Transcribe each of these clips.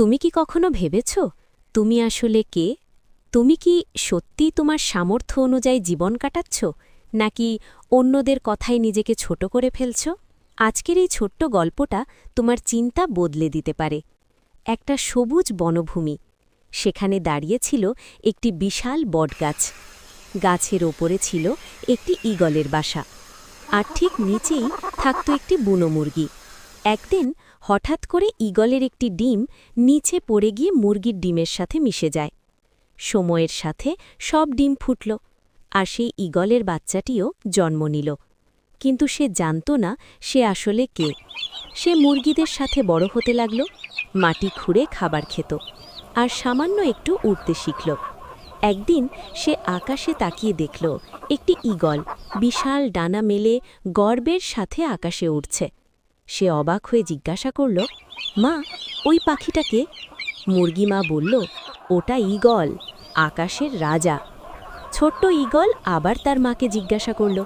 তুমি কি কখনো ভেবেছ তুমি আসলে কে? তুমি কি সত্যিই তোমার সামর্থ্য অনুযায়ী জীবন কাটাচ্ছ, নাকি অন্যদের কথায় নিজেকে ছোট করে ফেলছ? আজকের এই ছোট্ট গল্পটা তোমার চিন্তা বদলে দিতে পারে। একটা সবুজ বনভূমি, সেখানে দাঁড়িয়ে ছিল একটি বিশাল বটগাছ। গাছের ওপরে ছিল একটি ঈগলের বাসা, আর ঠিক নিচেই থাকত একটি বুনো মুরগি। একদিন হঠাৎ করে ঈগলের একটি ডিম নিচে পড়ে গিয়ে মুরগির ডিমের সাথে মিশে যায়। সময়ের সাথে সব ডিম ফুটল, আর সেই ঈগলের বাচ্চাটিও জন্ম নিল। কিন্তু সে জানত না সে আসলে কে। সে মুরগিদের সাথে বড় হতে লাগল, মাটি খুঁড়ে খাবার খেত, আর সামান্য একটু উড়তে শিখল। একদিন সে আকাশে তাকিয়ে দেখল একটি ঈগল বিশাল ডানা মেলে গর্বের সাথে আকাশে উড়ছে। সে অবাক হয়ে জিজ্ঞাসা করল, মা, ওই পাখিটাকে? মুরগি মা বলল, ওটা ঈগল, আকাশের রাজা। ছোট্ট ঈগল আবার তার মাকে জিজ্ঞাসা করল,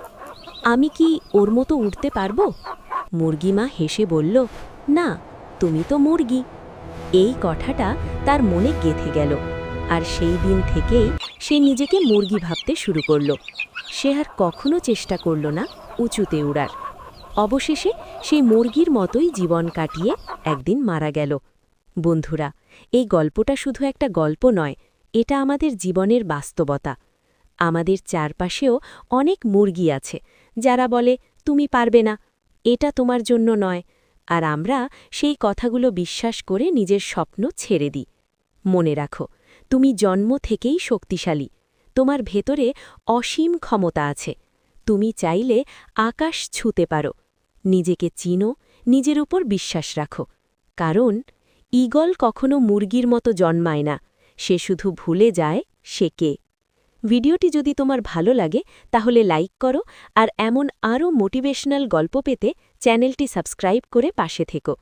আমি কি ওর মতো উঠতে পারবো? মুরগি মা হেসে বলল, না, তুমি তো মুরগি। এই কথাটা তার মনে গেঁথে গেল, আর সেই দিন থেকেই সে নিজেকে মুরগি ভাবতে শুরু করল। সে আর কখনো চেষ্টা করল না উঁচুতে উড়ার। অবশেষে সেই মুরগির মতোই জীবন কাটিয়ে একদিন মারা গেল। বন্ধুরা, এই গল্পটা শুধু একটা গল্প নয়, এটা আমাদের জীবনের বাস্তবতা। আমাদের চারপাশেও অনেক মুরগি আছে যারা বলে, তুমি পারবে না, এটা তোমার জন্য নয়, আর আমরা সেই কথাগুলো বিশ্বাস করে নিজের স্বপ্ন ছেড়ে দিই। মনে রাখো, তুমি জন্ম থেকেই শক্তিশালী। তোমার ভেতরে অসীম ক্ষমতা আছে। তুমি চাইলে আকাশ ছুঁতে পারো। নিজেকে চিনো, নিজের উপর বিশ্বাস রাখো, কারণ ঈগল কখনো মুরগির মতো জন্মায় না, সে শুধু ভুলে যায় সে কে। ভিডিওটি যদি তোমার ভালো লাগে তাহলে লাইক করো, আর এমন আরও মোটিভেশনাল গল্প পেতে চ্যানেলটি সাবস্ক্রাইব করে পাশে থেকো।